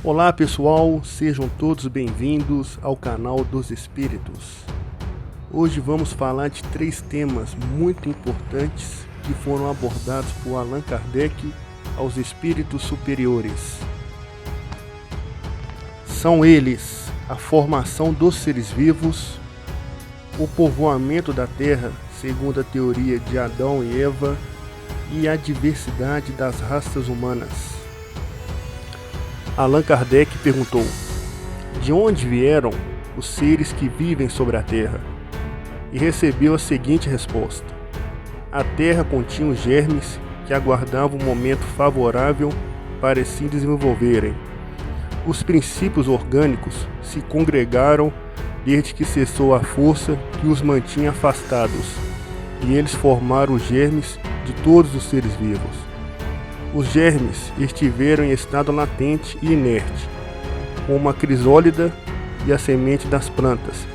Olá pessoal, sejam todos bem-vindos ao canal dos Espíritos. Hoje vamos falar de 3 temas muito importantes que foram abordados por Allan Kardec aos espíritos superiores. São eles a formação dos seres vivos, o povoamento da Terra segundo a teoria de Adão e Eva e a diversidade das raças humanas. Allan Kardec perguntou: de onde vieram os seres que vivem sobre a Terra? E recebeu a seguinte resposta: a Terra continha os germes que aguardavam um momento favorável para se desenvolverem. Os princípios orgânicos se congregaram desde que cessou a força que os mantinha afastados, e eles formaram os germes de todos os seres vivos. Os germes estiveram em estado latente e inerte, como a crisólida e a semente das plantas,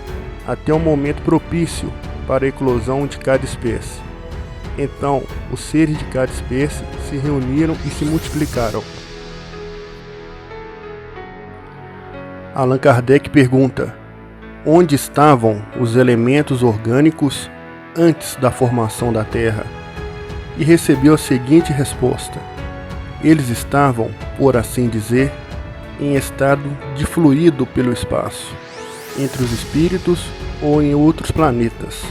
até o momento propício para a eclosão de cada espécie. Então, os seres de cada espécie se reuniram e se multiplicaram. Allan Kardec pergunta: onde estavam os elementos orgânicos antes da formação da Terra? E recebeu a seguinte resposta: eles estavam, por assim dizer, em estado de fluido pelo espaço, entre os espíritos ou em outros planetas,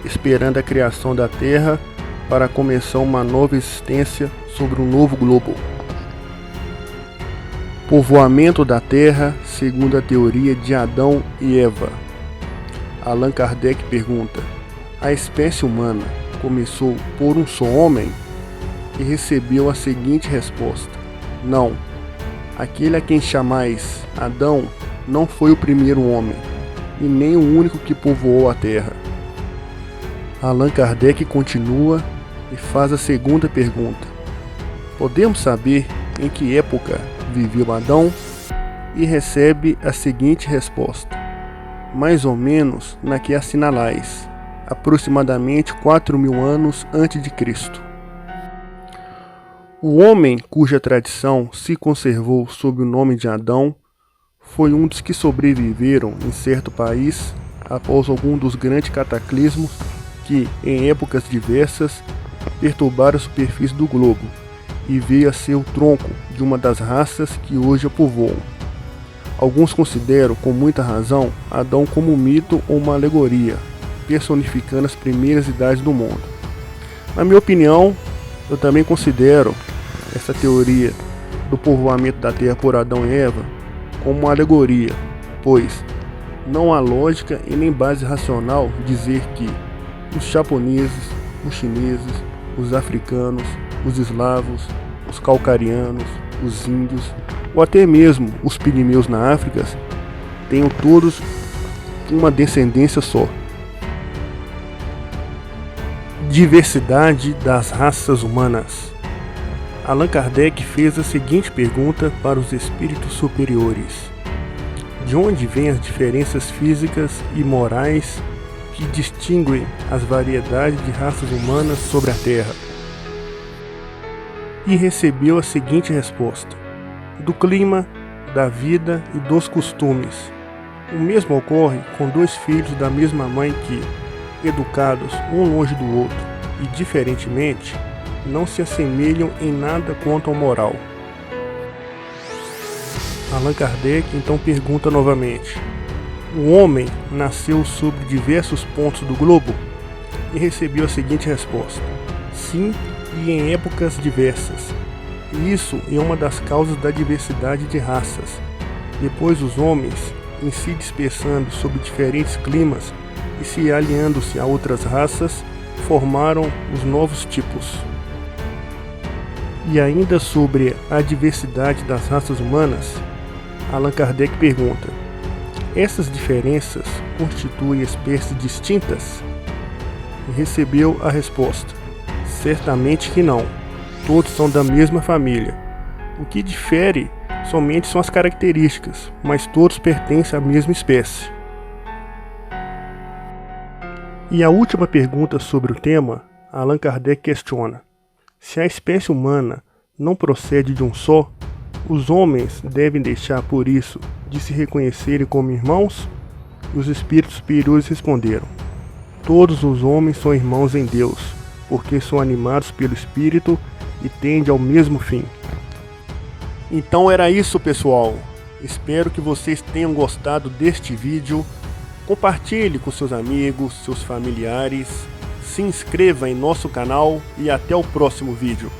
esperando a criação da Terra para começar uma nova existência sobre um novo globo. Povoamento da Terra segundo a teoria de Adão e Eva. Allan Kardec pergunta: a espécie humana começou por um só homem? E recebeu a seguinte resposta: não, aquele a quem chamais Adão não foi o primeiro homem, e nem o único que povoou a terra. Allan Kardec continua e faz a segunda pergunta: podemos saber em que época viveu Adão? E recebe a seguinte resposta: mais ou menos na que assinalais, aproximadamente 4.000 anos antes de Cristo. O homem cuja tradição se conservou sob o nome de Adão foi um dos que sobreviveram em certo país após algum dos grandes cataclismos que, em épocas diversas, perturbaram a superfície do globo e veio a ser o tronco de uma das raças que hoje a povoam. Alguns consideram, com muita razão, Adão como um mito ou uma alegoria, personificando as primeiras idades do mundo. Na minha opinião, eu também considero essa teoria do povoamento da Terra por Adão e Eva como uma alegoria, pois não há lógica e nem base racional dizer que os japoneses, os chineses, os africanos, os eslavos, os caucarianos, os índios ou até mesmo os pigmeus na África tenham todos uma descendência só. Diversidade das raças humanas. Allan Kardec fez a seguinte pergunta para os espíritos superiores: de onde vêm as diferenças físicas e morais que distinguem as variedades de raças humanas sobre a Terra? E recebeu a seguinte resposta: do clima, da vida e dos costumes. O mesmo ocorre com 2 filhos da mesma mãe que, educados um longe do outro e diferentemente, não se assemelham em nada quanto ao moral. Allan Kardec então pergunta novamente: o homem nasceu sobre diversos pontos do globo? E recebeu a seguinte resposta: sim, e em épocas diversas. E isso é uma das causas da diversidade de raças. Depois os homens, em se dispersando sob diferentes climas e se aliando-se a outras raças, formaram os novos tipos. E ainda sobre a diversidade das raças humanas, Allan Kardec pergunta: essas diferenças constituem espécies distintas? E recebeu a resposta: certamente que não, todos são da mesma família. O que difere somente são as características, mas todos pertencem à mesma espécie. E a última pergunta sobre o tema, Allan Kardec questiona: se a espécie humana não procede de um só, Os homens devem deixar por isso de se reconhecerem como irmãos? E os espíritos superiores responderam: todos os homens são irmãos em Deus, porque são animados pelo Espírito e tendem ao mesmo fim. Então era isso, pessoal. Espero que vocês tenham gostado deste vídeo. Compartilhe com seus amigos, seus familiares. Se inscreva em nosso canal e até o próximo vídeo.